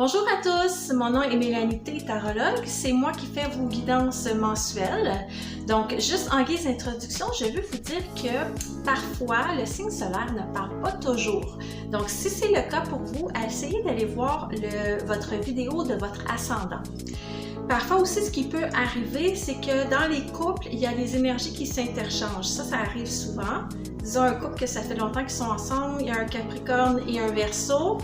Bonjour à tous, mon nom est Mélanie T, tarologue. C'est moi qui fais vos guidances mensuelles. Donc, juste en guise d'introduction, je veux vous dire que parfois, le signe solaire ne parle pas toujours. Donc, si c'est le cas pour vous, essayez d'aller voir votre vidéo de votre ascendant. Parfois aussi, ce qui peut arriver, c'est que dans les couples, il y a des énergies qui s'interchangent. Ça arrive souvent. Disons un couple que ça fait longtemps qu'ils sont ensemble, il y a un Capricorne et un Verseau.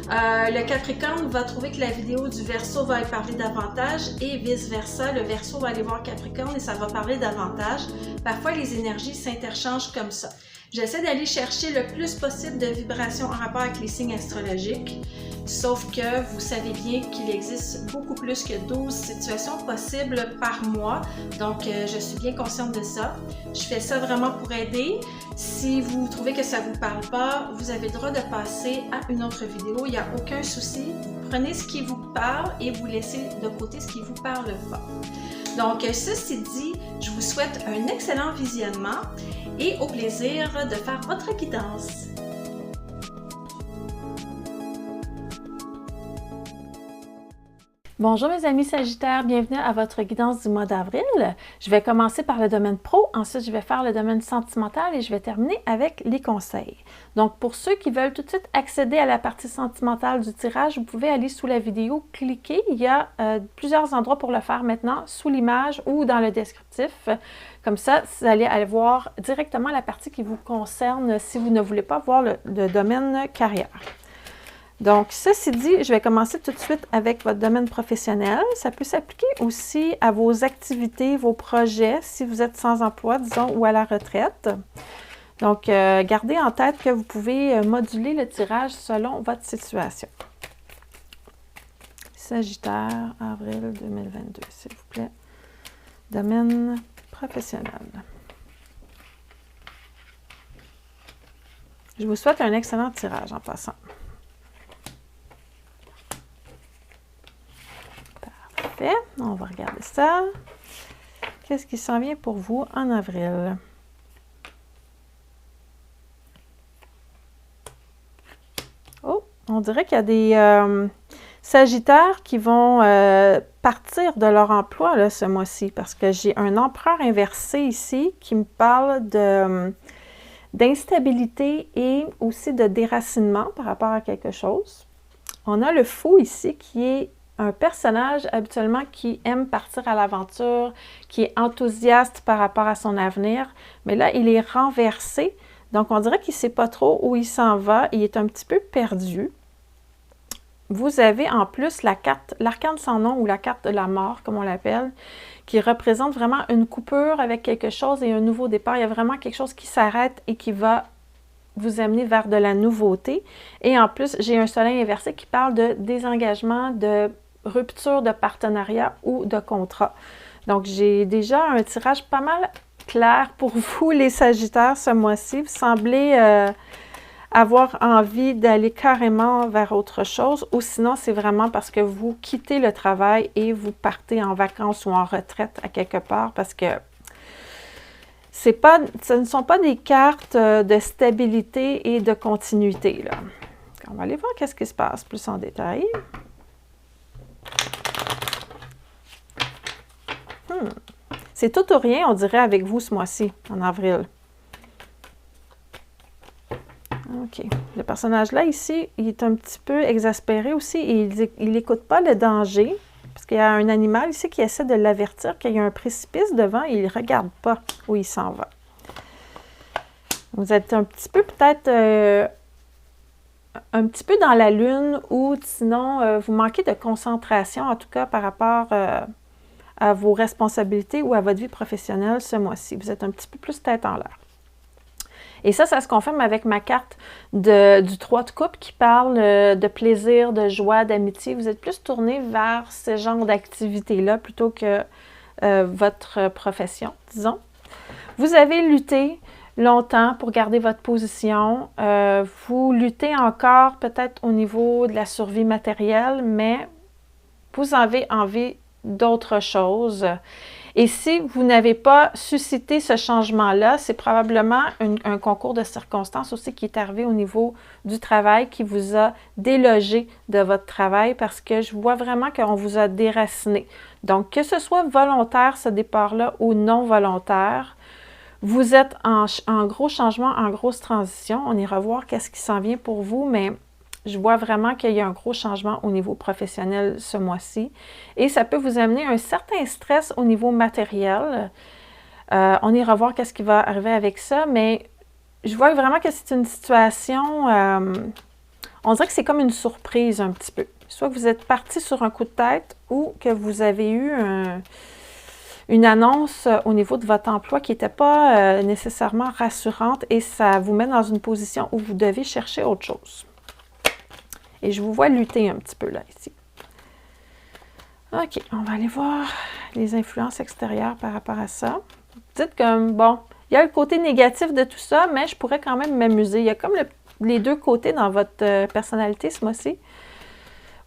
Le Capricorne va trouver que la vidéo du Verseau va lui parler davantage et vice-versa. Le Verseau va aller voir Capricorne et ça va parler davantage. Parfois, les énergies s'interchangent comme ça. J'essaie d'aller chercher le plus possible de vibrations en rapport avec les signes astrologiques, sauf que vous savez bien qu'il existe beaucoup plus que 12 situations possibles par mois, donc je suis bien consciente de ça. Je fais ça vraiment pour aider. Si vous trouvez que ça ne vous parle pas, vous avez le droit de passer à une autre vidéo, il n'y a aucun souci. Prenez ce qui vous parle et vous laissez de côté ce qui ne vous parle pas. Donc, ceci dit, je vous souhaite un excellent visionnement et au plaisir de faire votre guidance. Bonjour mes amis Sagittaires, bienvenue à votre guidance du mois d'avril. Je vais commencer par le domaine pro, ensuite je vais faire le domaine sentimental et je vais terminer avec les conseils. Donc pour ceux qui veulent tout de suite accéder à la partie sentimentale du tirage, vous pouvez aller sous la vidéo, cliquer. Il y a plusieurs endroits pour le faire maintenant, sous l'image ou dans le descriptif. Comme ça, vous allez aller voir directement la partie qui vous concerne si vous ne voulez pas voir le domaine carrière. Donc, ceci dit, je vais commencer tout de suite avec votre domaine professionnel. Ça peut s'appliquer aussi à vos activités, vos projets, si vous êtes sans emploi, disons, ou à la retraite. Donc, gardez en tête que vous pouvez moduler le tirage selon votre situation. Sagittaire, avril 2022, s'il vous plaît. Domaine professionnel. Je vous souhaite un excellent tirage en passant. Parfait. On va regarder ça. Qu'est-ce qui s'en vient pour vous en avril? Oh, on dirait qu'il y a des Sagittaires qui vont partir de leur emploi là, ce mois-ci parce que j'ai un empereur inversé ici qui me parle d'instabilité et aussi de déracinement par rapport à quelque chose. On a le fou ici qui est un personnage habituellement qui aime partir à l'aventure, qui est enthousiaste par rapport à son avenir, mais là, il est renversé. Donc, on dirait qu'il ne sait pas trop où il s'en va. Il est un petit peu perdu. Vous avez en plus la carte, l'arcane sans nom ou la carte de la mort, comme on l'appelle, qui représente vraiment une coupure avec quelque chose et un nouveau départ. Il y a vraiment quelque chose qui s'arrête et qui va vous amener vers de la nouveauté. Et en plus, j'ai un soleil inversé qui parle de désengagement, de rupture de partenariat ou de contrat. Donc, j'ai déjà un tirage pas mal clair pour vous, les Sagittaires, ce mois-ci. Vous semblez avoir envie d'aller carrément vers autre chose, ou sinon, c'est vraiment parce que vous quittez le travail et vous partez en vacances ou en retraite à quelque part, parce que ce ne sont pas des cartes de stabilité et de continuité, là. On va aller voir qu'est-ce qui se passe plus en détail. C'est tout ou rien, on dirait, avec vous ce mois-ci, en avril. OK. Le personnage-là, ici, il est un petit peu exaspéré aussi. Il n'écoute pas le danger, parce qu'il y a un animal ici qui essaie de l'avertir qu'il y a un précipice devant et il ne regarde pas où il s'en va. Vous êtes un petit peu, peut-être, un petit peu dans la lune ou sinon, vous manquez de concentration, en tout cas, par rapport à vos responsabilités ou à votre vie professionnelle ce mois-ci. Vous êtes un petit peu plus tête en l'air. Et ça se confirme avec ma carte du 3 de coupe qui parle de plaisir, de joie, d'amitié. Vous êtes plus tourné vers ce genre d'activité-là plutôt que votre profession, disons. Vous avez lutté longtemps pour garder votre position. Vous luttez encore peut-être au niveau de la survie matérielle, mais vous avez envie d'autre chose. Et si vous n'avez pas suscité ce changement-là, c'est probablement un concours de circonstances aussi qui est arrivé au niveau du travail, qui vous a délogé de votre travail parce que je vois vraiment qu'on vous a déraciné. Donc, que ce soit volontaire, ce départ-là, ou non volontaire, vous êtes en gros changement, en grosse transition. On ira voir qu'est-ce qui s'en vient pour vous, mais je vois vraiment qu'il y a un gros changement au niveau professionnel ce mois-ci. Et ça peut vous amener un certain stress au niveau matériel. On ira voir qu'est-ce qui va arriver avec ça, mais je vois vraiment que c'est une situation, on dirait que c'est comme une surprise un petit peu. Soit que vous êtes parti sur un coup de tête ou que vous avez eu une annonce au niveau de votre emploi qui n'était pas nécessairement rassurante et ça vous met dans une position où vous devez chercher autre chose. Et je vous vois lutter un petit peu là, ici. OK, on va aller voir les influences extérieures par rapport à ça. Dites comme, bon, il y a le côté négatif de tout ça, mais je pourrais quand même m'amuser. Il y a comme les deux côtés dans votre personnalité ce mois-ci.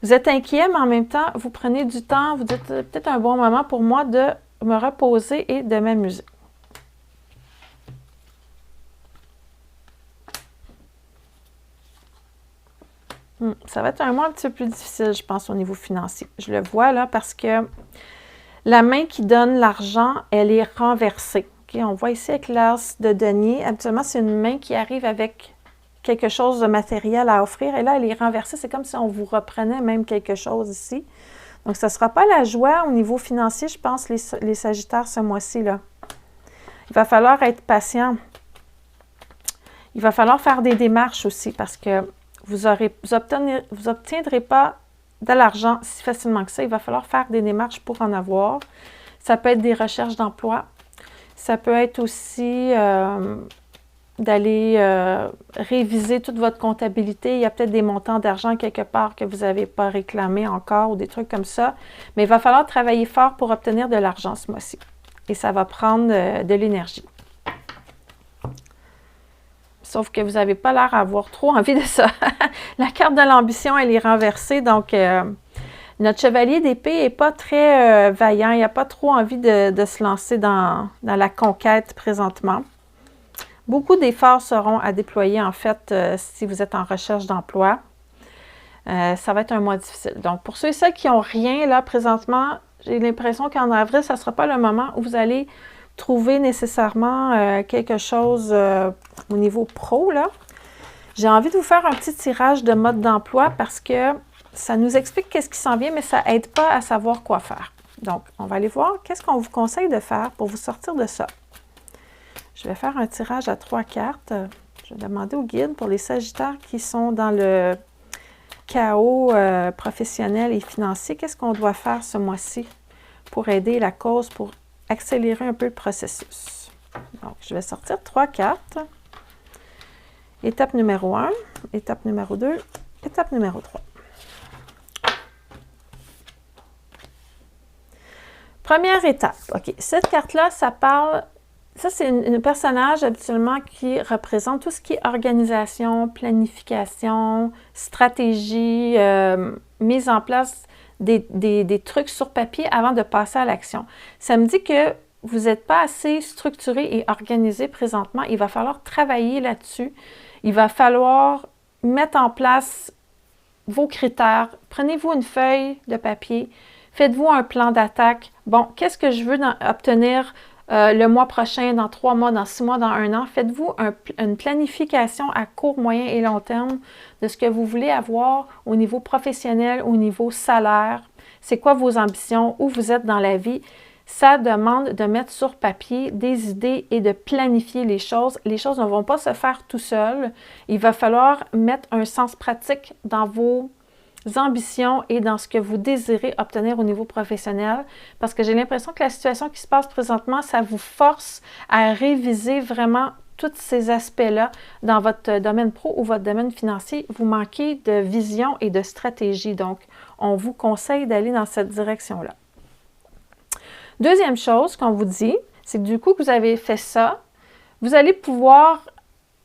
Vous êtes inquiet, mais en même temps, vous prenez du temps, vous dites peut-être un bon moment pour moi de me reposer et de m'amuser. Ça va être un mois un petit peu plus difficile, je pense, au niveau financier. Je le vois là parce que la main qui donne l'argent, elle est renversée. Okay? On voit ici avec l'as de denier. Habituellement, c'est une main qui arrive avec quelque chose de matériel à offrir. Et là, elle est renversée. C'est comme si on vous reprenait même quelque chose ici. Donc, ce ne sera pas la joie au niveau financier, je pense, les Sagittaires ce mois-ci, là. Il va falloir être patient. Il va falloir faire des démarches aussi parce que vous obtiendrez pas de l'argent si facilement que ça. Il va falloir faire des démarches pour en avoir. Ça peut être des recherches d'emploi. Ça peut être aussi d'aller réviser toute votre comptabilité. Il y a peut-être des montants d'argent quelque part que vous n'avez pas réclamé encore ou des trucs comme ça. Mais il va falloir travailler fort pour obtenir de l'argent ce mois-ci. Et ça va prendre de l'énergie. Sauf que vous n'avez pas l'air d'avoir trop envie de ça. La carte de l'ambition, elle est renversée. Donc, notre chevalier d'épée n'est pas très vaillant. Il n'a pas trop envie de se lancer dans la conquête présentement. Beaucoup d'efforts seront à déployer, en fait, si vous êtes en recherche d'emploi. Ça va être un mois difficile. Donc, pour ceux et celles qui n'ont rien, là, présentement, j'ai l'impression qu'en avril, ça ne sera pas le moment où vous allez trouver nécessairement quelque chose au niveau pro, là. J'ai envie de vous faire un petit tirage de mode d'emploi parce que ça nous explique qu'est-ce qui s'en vient, mais ça n'aide pas à savoir quoi faire. Donc, on va aller voir qu'est-ce qu'on vous conseille de faire pour vous sortir de ça. Je vais faire un tirage à 3 cartes. Je vais demander au guide pour les Sagittaires qui sont dans le chaos professionnel et financier. Qu'est-ce qu'on doit faire ce mois-ci pour aider la cause, pour accélérer un peu le processus. Donc, je vais sortir 3 cartes. Étape numéro 1, étape numéro 2, étape numéro 3. Première étape. OK, cette carte-là, ça parle... Ça, c'est un personnage habituellement qui représente tout ce qui est organisation, planification, stratégie, mise en place des trucs sur papier avant de passer à l'action. Ça me dit que vous n'êtes pas assez structuré et organisé présentement. Il va falloir travailler là-dessus. Il va falloir mettre en place vos critères. Prenez-vous une feuille de papier. Faites-vous un plan d'attaque. Bon, qu'est-ce que je veux obtenir le mois prochain, dans 3 mois, dans 6 mois, dans 1 an? Faites-vous une planification à court, moyen et long terme de ce que vous voulez avoir au niveau professionnel, au niveau salaire. C'est quoi vos ambitions, où vous êtes dans la vie. Ça demande de mettre sur papier des idées et de planifier les choses. Les choses ne vont pas se faire tout seul. Il va falloir mettre un sens pratique dans vos ambitions et dans ce que vous désirez obtenir au niveau professionnel, parce que j'ai l'impression que la situation qui se passe présentement, ça vous force à réviser vraiment tous ces aspects-là dans votre domaine pro ou votre domaine financier. Vous manquez de vision et de stratégie, donc on vous conseille d'aller dans cette direction-là. Deuxième chose qu'on vous dit, c'est que du coup que vous avez fait ça, vous allez pouvoir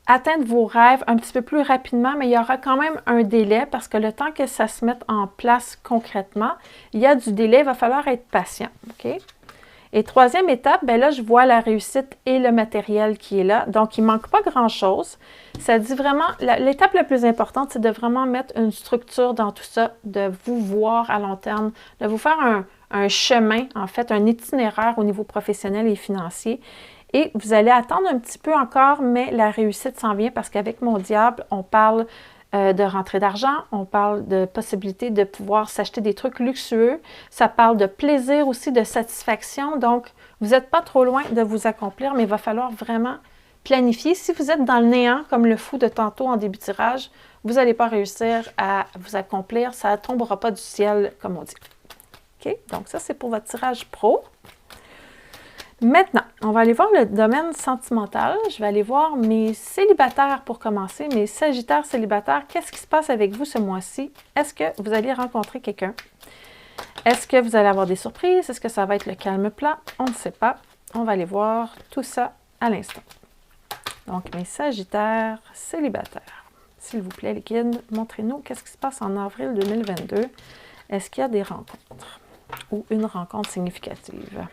atteindre vos rêves un petit peu plus rapidement, mais il y aura quand même un délai parce que le temps que ça se mette en place concrètement, il y a du délai, il va falloir être patient. OK? Et troisième étape, bien là, je vois la réussite et le matériel qui est là. Donc, il ne manque pas grand-chose. Ça dit vraiment, l'étape la plus importante, c'est de vraiment mettre une structure dans tout ça, de vous voir à long terme, de vous faire un chemin, en fait, un itinéraire au niveau professionnel et financier. Et vous allez attendre un petit peu encore, mais la réussite s'en vient parce qu'avec mon diable, on parle de rentrée d'argent, on parle de possibilité de pouvoir s'acheter des trucs luxueux, ça parle de plaisir aussi, de satisfaction, donc vous n'êtes pas trop loin de vous accomplir, mais il va falloir vraiment planifier. Si vous êtes dans le néant, comme le fou de tantôt en début de tirage, vous n'allez pas réussir à vous accomplir, ça ne tombera pas du ciel, comme on dit. OK? Donc ça, c'est pour votre tirage pro. Maintenant, on va aller voir le domaine sentimental. Je vais aller voir mes célibataires pour commencer, mes sagittaires célibataires. Qu'est-ce qui se passe avec vous ce mois-ci? Est-ce que vous allez rencontrer quelqu'un? Est-ce que vous allez avoir des surprises? Est-ce que ça va être le calme plat? On ne sait pas. On va aller voir tout ça à l'instant. Donc, mes sagittaires célibataires. S'il vous plaît, les guides, montrez-nous qu'est-ce qui se passe en avril 2022. Est-ce qu'il y a des rencontres ou une rencontre significative?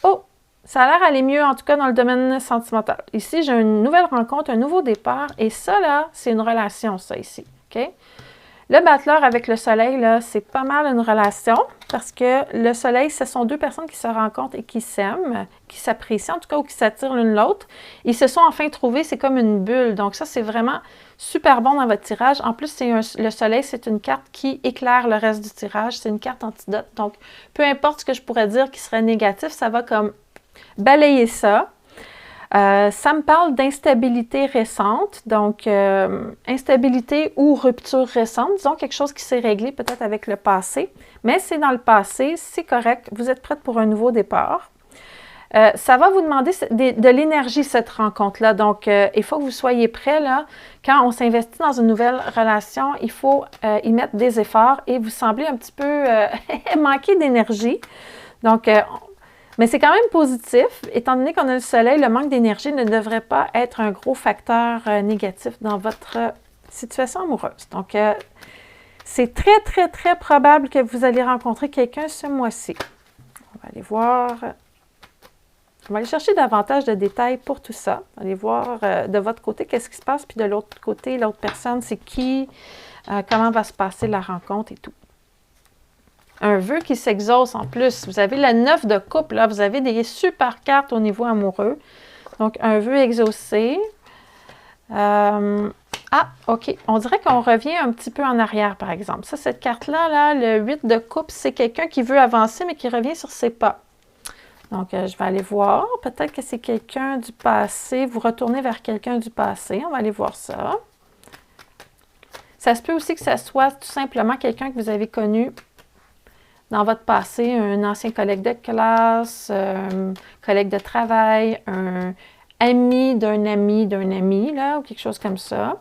Oh! Ça a l'air d'aller mieux, en tout cas, dans le domaine sentimental. Ici, j'ai une nouvelle rencontre, un nouveau départ. Et ça, là, c'est une relation, ça, ici. OK? Le battleur avec le soleil, là, c'est pas mal une relation parce que le soleil, ce sont deux personnes qui se rencontrent et qui s'aiment, qui s'apprécient, en tout cas, ou qui s'attirent l'une l'autre. Ils se sont enfin trouvés, c'est comme une bulle. Donc ça, c'est vraiment super bon dans votre tirage. En plus, le soleil, c'est une carte qui éclaire le reste du tirage. C'est une carte antidote. Donc, peu importe ce que je pourrais dire qui serait négatif, ça va comme balayer ça. Ça me parle d'instabilité récente, donc instabilité ou rupture récente, disons quelque chose qui s'est réglé peut-être avec le passé, mais c'est dans le passé, c'est correct, vous êtes prête pour un nouveau départ. Ça va vous demander de l'énergie, cette rencontre-là, donc il faut que vous soyez prêts, là, quand on s'investit dans une nouvelle relation, il faut y mettre des efforts et vous semblez un petit peu manquer d'énergie, donc mais c'est quand même positif, étant donné qu'on a le soleil, le manque d'énergie ne devrait pas être un gros facteur négatif dans votre situation amoureuse. Donc, c'est très, très, très probable que vous allez rencontrer quelqu'un ce mois-ci. On va aller voir, on va aller chercher davantage de détails pour tout ça. Allez voir de votre côté qu'est-ce qui se passe, puis de l'autre côté, l'autre personne, c'est qui, comment va se passer la rencontre et tout. Un vœu qui s'exauce en plus. Vous avez la 9 de coupe, là. Vous avez des super cartes au niveau amoureux. Donc, un vœu exaucé. OK. On dirait qu'on revient un petit peu en arrière, par exemple. Ça, cette carte-là, là, le 8 de coupe, c'est quelqu'un qui veut avancer, mais qui revient sur ses pas. Donc, je vais aller voir. Peut-être que c'est quelqu'un du passé. Vous retournez vers quelqu'un du passé. On va aller voir ça. Ça se peut aussi que ça soit tout simplement quelqu'un que vous avez connu dans votre passé, un ancien collègue de classe, collègue de travail, un ami d'un ami, là, ou quelque chose comme ça.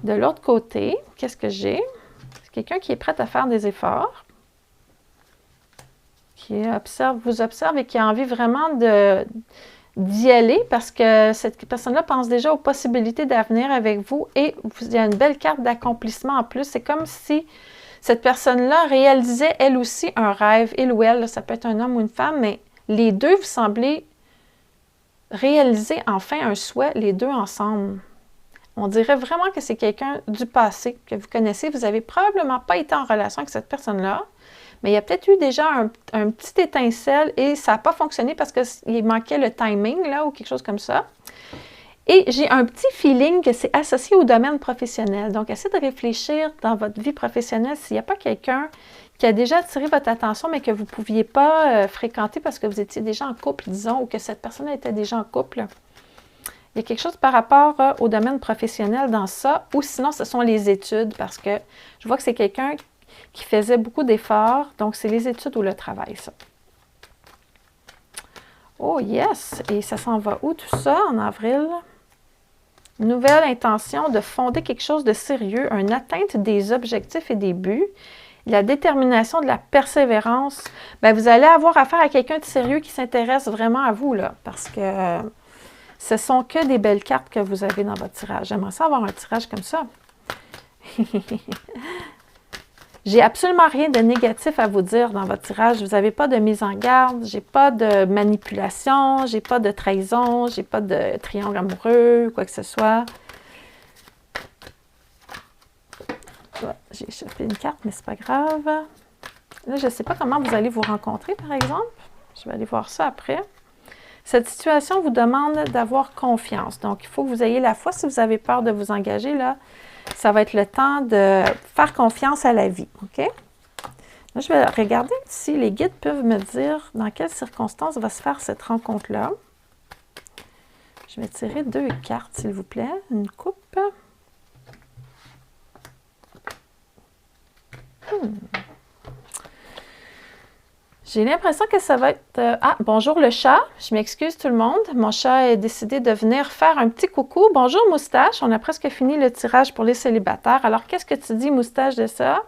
De l'autre côté, qu'est-ce que j'ai? C'est quelqu'un qui est prêt à faire des efforts, qui vous observe et qui a envie vraiment d'y aller parce que cette personne-là pense déjà aux possibilités d'avenir avec vous et il y a une belle carte d'accomplissement en plus. C'est comme si cette personne-là réalisait elle aussi un rêve, il ou elle, là, ça peut être un homme ou une femme, mais les deux, vous semblez réaliser enfin un souhait, les deux ensemble. On dirait vraiment que c'est quelqu'un du passé que vous connaissez. Vous n'avez probablement pas été en relation avec cette personne-là, mais il y a peut-être eu déjà un petit étincelle et ça n'a pas fonctionné parce qu'il manquait le timing, là, ou quelque chose comme ça. Et j'ai un petit feeling que c'est associé au domaine professionnel. Donc, essayez de réfléchir dans votre vie professionnelle s'il n'y a pas quelqu'un qui a déjà attiré votre attention, mais que vous ne pouviez pas fréquenter parce que vous étiez déjà en couple, disons, ou que cette personne était déjà en couple. Il y a quelque chose par rapport au domaine professionnel dans ça, ou sinon, ce sont les études, parce que je vois que c'est quelqu'un qui faisait beaucoup d'efforts, donc c'est les études ou le travail, ça. Oh yes! Et ça s'en va où tout ça en avril? Nouvelle intention de fonder quelque chose de sérieux, une atteinte des objectifs et des buts, la détermination, de la persévérance. Bien, vous allez avoir affaire à quelqu'un de sérieux qui s'intéresse vraiment à vous, là, parce que Ce sont que des belles cartes que vous avez dans votre tirage. J'aimerais ça avoir un tirage comme ça. J'ai absolument rien de négatif à vous dire dans votre tirage. Vous n'avez pas de mise en garde, j'ai pas de manipulation, j'ai pas de trahison, j'ai pas de triangle amoureux, quoi que ce soit. J'ai échappé une carte, mais c'est pas grave. Là, je ne sais pas comment vous allez vous rencontrer, par exemple. Je vais aller voir ça après. Cette situation vous demande d'avoir confiance. Donc, il faut que vous ayez la foi. Si vous avez peur de vous engager, là, ça va être le temps de faire confiance à la vie. OK? Là, je vais regarder si les guides peuvent me dire dans quelles circonstances va se faire cette rencontre-là. Je vais tirer 2 cartes, s'il vous plaît. Une coupe. J'ai l'impression que ça va être... Ah, bonjour le chat. Je m'excuse tout le monde. Mon chat a décidé de venir faire un petit coucou. Bonjour Moustache. On a presque fini le tirage pour les célibataires. Alors, qu'est-ce que tu dis, Moustache, de ça?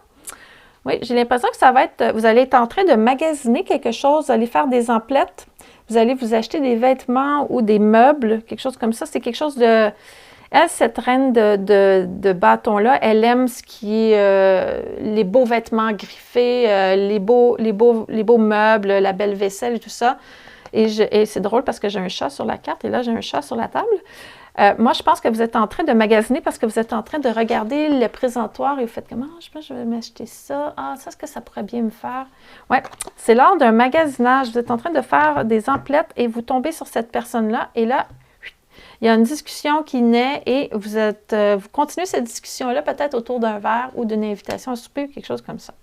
Oui, j'ai l'impression que ça va être... Vous allez être en train de magasiner quelque chose. Vous allez faire des emplettes. Vous allez vous acheter des vêtements ou des meubles, quelque chose comme ça. C'est quelque chose de... Elle, cette reine de bâton-là, elle aime ce qui est les beaux vêtements griffés, les beaux meubles, la belle vaisselle et tout ça. Et c'est drôle parce que j'ai un chat sur la carte et là, j'ai un chat sur la table. Moi, je pense que vous êtes en train de magasiner parce que vous êtes en train de regarder le présentoir et vous faites comment? Je pense que je vais m'acheter ça. Ah, ça, est-ce que ça pourrait bien me faire? Oui, c'est lors d'un magasinage. Vous êtes en train de faire des emplettes et vous tombez sur cette personne-là et là, il y a une discussion qui naît et vous continuez cette discussion-là peut-être autour d'un verre ou d'une invitation à souper ou quelque chose comme ça.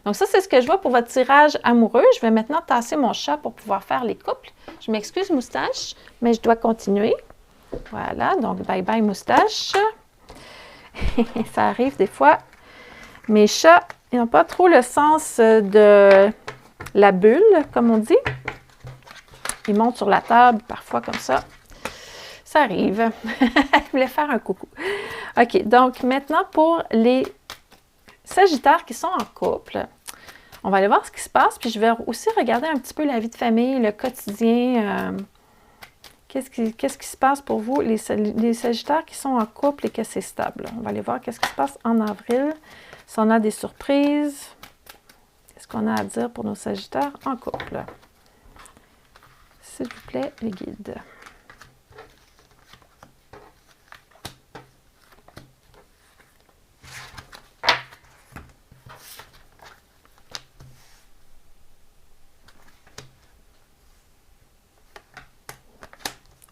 Donc ça, c'est ce que je vois pour votre tirage amoureux. Je vais maintenant tasser mon chat pour pouvoir faire les couples. Je m'excuse, Moustache, mais je dois continuer. Voilà, donc bye-bye, Moustache. Ça arrive des fois. Mes chats, ils n'ont pas trop le sens de la bulle, comme on dit. Ils montent sur la table, parfois comme ça. Ça arrive. Je voulais faire un coucou. OK, donc maintenant pour les Sagittaires qui sont en couple, on va aller voir ce qui se passe, puis je vais aussi regarder un petit peu la vie de famille, le quotidien. Qu'est-ce qui se passe pour vous, les Sagittaires qui sont en couple et que c'est stable? On va aller voir qu'est-ce qui se passe en avril, si on a des surprises. Qu'est-ce qu'on a à dire pour nos Sagittaires en couple? S'il vous plaît, les guides.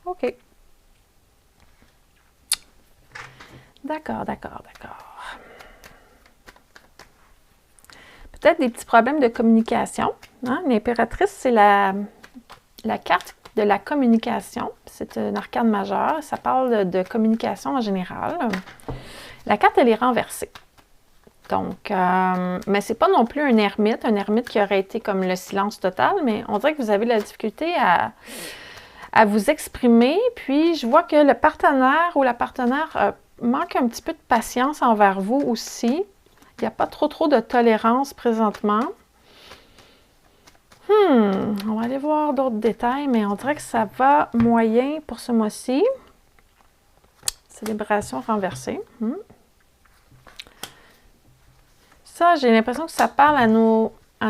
OK. D'accord. Peut-être des petits problèmes de communication. Hein? L'impératrice, c'est la carte de la communication. C'est une arcane majeure. Ça parle de communication en général. La carte, elle est renversée. Donc, mais c'est pas non plus un ermite qui aurait été comme le silence total, mais on dirait que vous avez de la difficulté à vous exprimer, puis je vois que le partenaire ou la partenaire manque un petit peu de patience envers vous aussi. Il n'y a pas trop de tolérance présentement. On va aller voir d'autres détails, mais on dirait que ça va moyen pour ce mois-ci. Célébration renversée. Ça, j'ai l'impression que ça parle à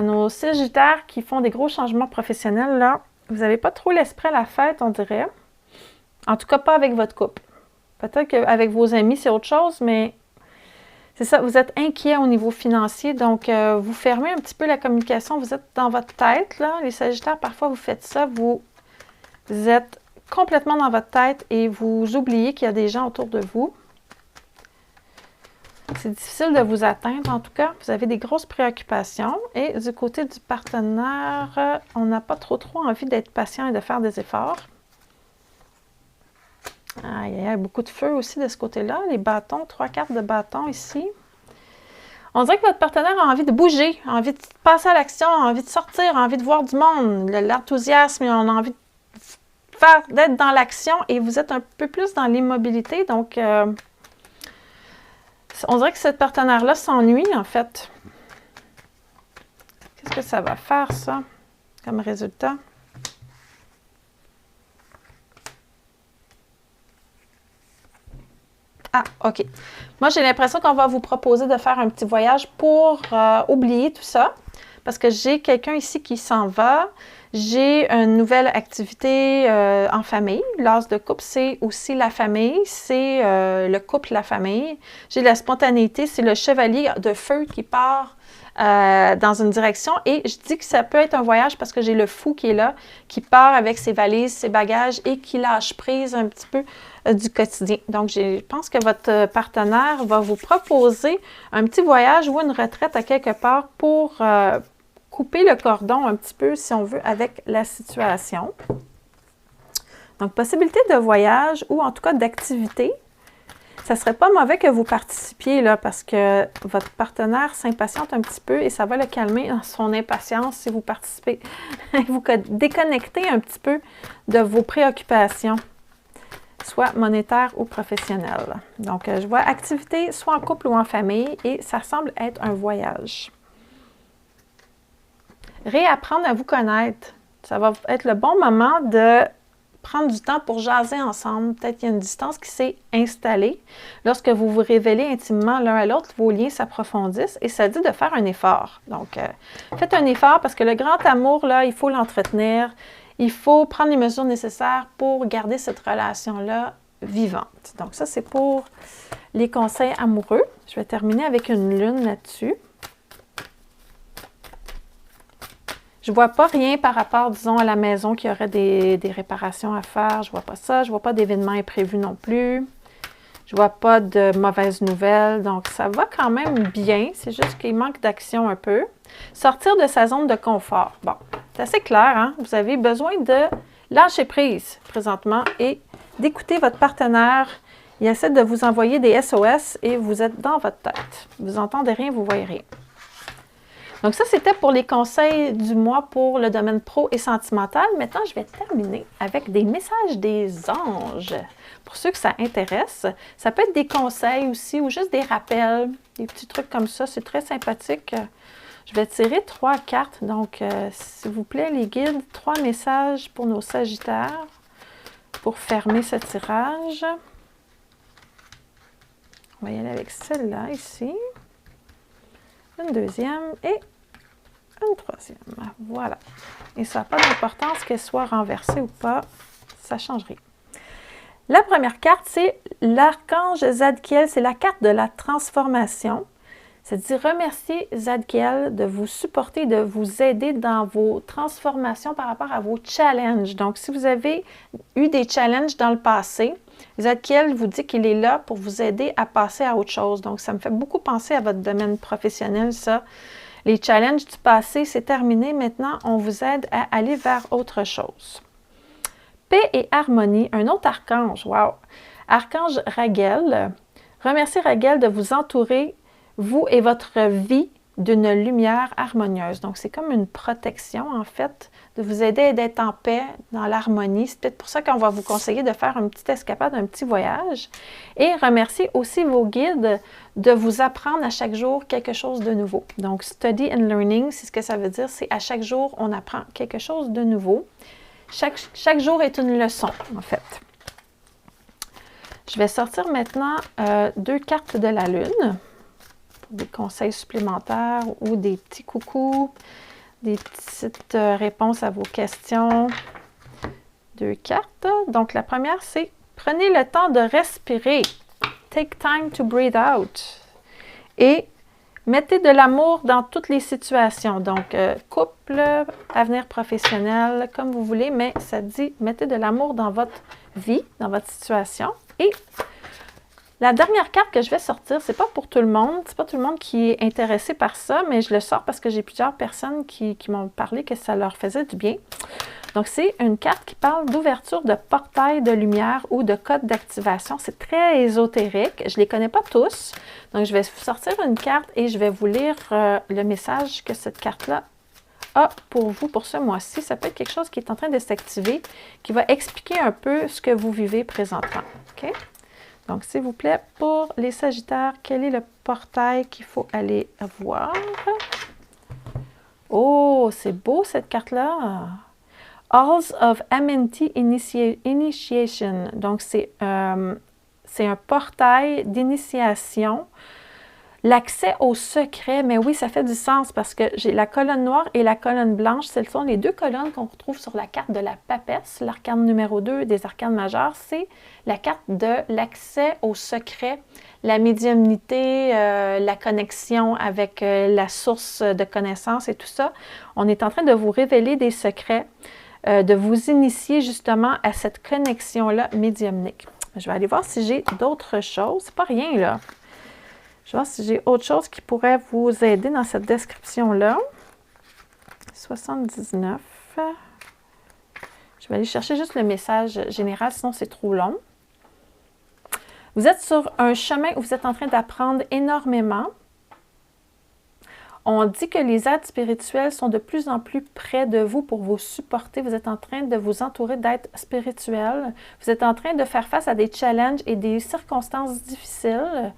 nos Sagittaires qui font des gros changements professionnels, là. Vous n'avez pas trop l'esprit à la fête, on dirait. En tout cas, pas avec votre couple. Peut-être qu'avec vos amis, c'est autre chose, mais c'est ça, vous êtes inquiet au niveau financier, donc vous fermez un petit peu la communication, vous êtes dans votre tête, là. Les Sagittaires, parfois, vous faites ça, vous êtes complètement dans votre tête et vous oubliez qu'il y a des gens autour de vous. C'est difficile de vous atteindre, en tout cas. Vous avez des grosses préoccupations. Et du côté du partenaire, on n'a pas trop envie d'être patient et de faire des efforts. Il y a beaucoup de feu aussi de ce côté-là. Les bâtons, 3 cartes de bâtons ici. On dirait que votre partenaire a envie de bouger, a envie de passer à l'action, a envie de sortir, a envie de voir du monde. L'enthousiasme, on a envie d'être dans l'action et vous êtes un peu plus dans l'immobilité. Donc, on dirait que ce partenaire-là s'ennuie, en fait. Qu'est-ce que ça va faire, ça, comme résultat? Ah, OK. Moi, j'ai l'impression qu'on va vous proposer de faire un petit voyage pour oublier tout ça. Parce que j'ai quelqu'un ici qui s'en va. J'ai une nouvelle activité en famille. L'as de couple, c'est aussi la famille. C'est le couple, la famille. J'ai la spontanéité. C'est le chevalier de feu qui part dans une direction. Et je dis que ça peut être un voyage parce que j'ai le fou qui est là, qui part avec ses valises, ses bagages et qui lâche prise un petit peu du quotidien. Donc, je pense que votre partenaire va vous proposer un petit voyage ou une retraite à quelque part pour couper le cordon un petit peu, si on veut, avec la situation. Donc, possibilité de voyage ou en tout cas d'activité. Ça ne serait pas mauvais que vous participiez là parce que votre partenaire s'impatiente un petit peu et ça va le calmer dans son impatience si vous participez. Vous déconnectez un petit peu de vos préoccupations, soit monétaires ou professionnelles. Donc, je vois activité soit en couple ou en famille et ça semble être un voyage. Réapprendre à vous connaître. Ça va être le bon moment de prendre du temps pour jaser ensemble. Peut-être qu'il y a une distance qui s'est installée. Lorsque vous vous révélez intimement l'un à l'autre, vos liens s'approfondissent et ça dit de faire un effort. Donc, faites un effort parce que le grand amour, là, il faut l'entretenir. Il faut prendre les mesures nécessaires pour garder cette relation-là vivante. Donc, ça, c'est pour les conseils amoureux. Je vais terminer avec une lune là-dessus. Je ne vois pas rien par rapport, disons, à la maison qui aurait des réparations à faire. Je ne vois pas ça. Je ne vois pas d'événements imprévus non plus. Je ne vois pas de mauvaises nouvelles. Donc, ça va quand même bien. C'est juste qu'il manque d'action un peu. Sortir de sa zone de confort. Bon, c'est assez clair, hein? Vous avez besoin de lâcher prise présentement et d'écouter votre partenaire. Il essaie de vous envoyer des SOS et vous êtes dans votre tête. Vous n'entendez rien, vous ne voyez rien. Donc ça, c'était pour les conseils du mois pour le domaine pro et sentimental. Maintenant, je vais terminer avec des messages des anges. Pour ceux que ça intéresse, ça peut être des conseils aussi ou juste des rappels, des petits trucs comme ça. C'est très sympathique. Je vais tirer 3 cartes. Donc, s'il vous plaît, les guides, 3 messages pour nos Sagittaires pour fermer ce tirage. On va y aller avec celle-là ici. Une deuxième et une troisième. Voilà. Et ça n'a pas d'importance qu'elle soit renversée ou pas. Ça ne change rien. La première carte, c'est l'archange Zadkiel. C'est la carte de la transformation. Ça dit remercier Zadkiel de vous supporter, de vous aider dans vos transformations par rapport à vos challenges. Donc, si vous avez eu des challenges dans le passé, Zadkiel vous dit qu'il est là pour vous aider à passer à autre chose. Donc, ça me fait beaucoup penser à votre domaine professionnel, ça. Les challenges du passé, c'est terminé. Maintenant, on vous aide à aller vers autre chose. Paix et harmonie, un autre archange. Wow! Archange Raguel. Remerciez Raguel de vous entourer, vous et votre vie, d'une lumière harmonieuse. Donc, c'est comme une protection, en fait, de vous aider à être en paix, dans l'harmonie. C'est peut-être pour ça qu'on va vous conseiller de faire une petite escapade, un petit voyage. Et remerciez aussi vos guides de vous apprendre à chaque jour quelque chose de nouveau. Donc, study and learning, c'est ce que ça veut dire. C'est à chaque jour, on apprend quelque chose de nouveau. Chaque jour est une leçon, en fait. Je vais sortir maintenant 2 cartes de la Lune. Des conseils supplémentaires ou des petits coucous, des petites réponses à vos questions. 2 cartes. Donc, la première, c'est « Prenez le temps de respirer. Take time to breathe out. » Et mettez de l'amour dans toutes les situations. Donc, couple, avenir professionnel, comme vous voulez, mais ça dit « Mettez de l'amour dans votre vie, dans votre situation. » Et la dernière carte que je vais sortir, c'est pas pour tout le monde. C'est pas tout le monde qui est intéressé par ça, mais je le sors parce que j'ai plusieurs personnes qui m'ont parlé que ça leur faisait du bien. Donc, c'est une carte qui parle d'ouverture de portail de lumière ou de code d'activation. C'est très ésotérique. Je ne les connais pas tous. Donc, je vais sortir une carte et je vais vous lire le message que cette carte-là a pour vous pour ce mois-ci. Ça peut être quelque chose qui est en train de s'activer, qui va expliquer un peu ce que vous vivez présentement. OK? Donc, s'il vous plaît, pour les Sagittaires, quel est le portail qu'il faut aller voir? Oh, c'est beau cette carte-là! Halls of Amity Initiation. Donc, c'est c'est un portail d'initiation. L'accès au secret, mais oui, ça fait du sens parce que j'ai la colonne noire et la colonne blanche. Ce sont les deux colonnes qu'on retrouve sur la carte de la papesse, l'arcane numéro 2 des arcanes majeures. C'est la carte de l'accès au secret, la médiumnité, la connexion avec la source de connaissances et tout ça. On est en train de vous révéler des secrets, de vous initier justement à cette connexion-là médiumnique. Je vais aller voir si j'ai d'autres choses. C'est pas rien, là. Je vais voir si j'ai autre chose qui pourrait vous aider dans cette description-là. 79. Je vais aller chercher juste le message général, sinon c'est trop long. Vous êtes sur un chemin où vous êtes en train d'apprendre énormément. On dit que les êtres spirituels sont de plus en plus près de vous pour vous supporter. Vous êtes en train de vous entourer d'êtres spirituels. Vous êtes en train de faire face à des challenges et des circonstances difficiles.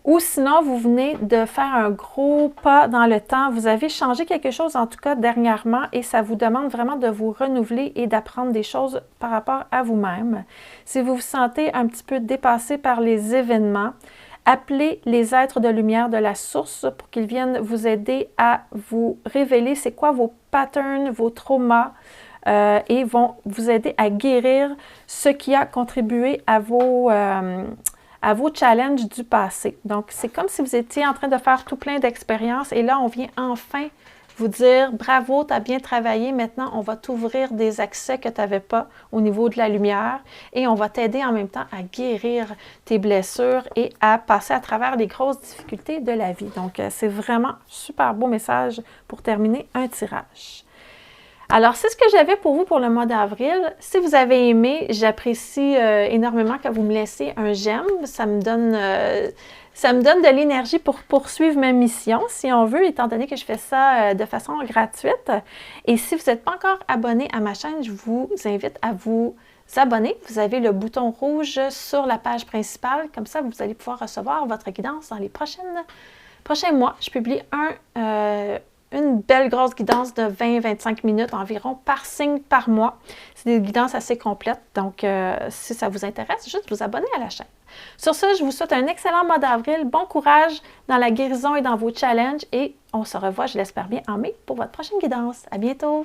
Ou sinon, vous venez de faire un gros pas dans le temps. Vous avez changé quelque chose, en tout cas, dernièrement, et ça vous demande vraiment de vous renouveler et d'apprendre des choses par rapport à vous-même. Si vous vous sentez un petit peu dépassé par les événements, appelez les êtres de lumière de la source pour qu'ils viennent vous aider à vous révéler c'est quoi vos patterns, vos traumas, et vont vous aider à guérir ce qui a contribué à vos challenges du passé. Donc, c'est comme si vous étiez en train de faire tout plein d'expériences et là, on vient enfin vous dire « Bravo, tu as bien travaillé, maintenant, on va t'ouvrir des accès que tu n'avais pas au niveau de la lumière et on va t'aider en même temps à guérir tes blessures et à passer à travers les grosses difficultés de la vie. » Donc, c'est vraiment un super beau message pour terminer un tirage. Alors, c'est ce que j'avais pour vous pour le mois d'avril. Si vous avez aimé, j'apprécie énormément que vous me laissiez un j'aime. Ça me donne de l'énergie pour poursuivre ma mission, si on veut, étant donné que je fais ça de façon gratuite. Et si vous n'êtes pas encore abonné à ma chaîne, je vous invite à vous abonner. Vous avez le bouton rouge sur la page principale. Comme ça, vous allez pouvoir recevoir votre guidance dans les prochains mois. Je publie une belle grosse guidance de 20-25 minutes environ par signe par mois. C'est des guidances assez complètes, donc si ça vous intéresse, juste vous abonner à la chaîne. Sur ce, je vous souhaite un excellent mois d'avril, bon courage dans la guérison et dans vos challenges et on se revoit, je l'espère bien, en mai pour votre prochaine guidance. À bientôt!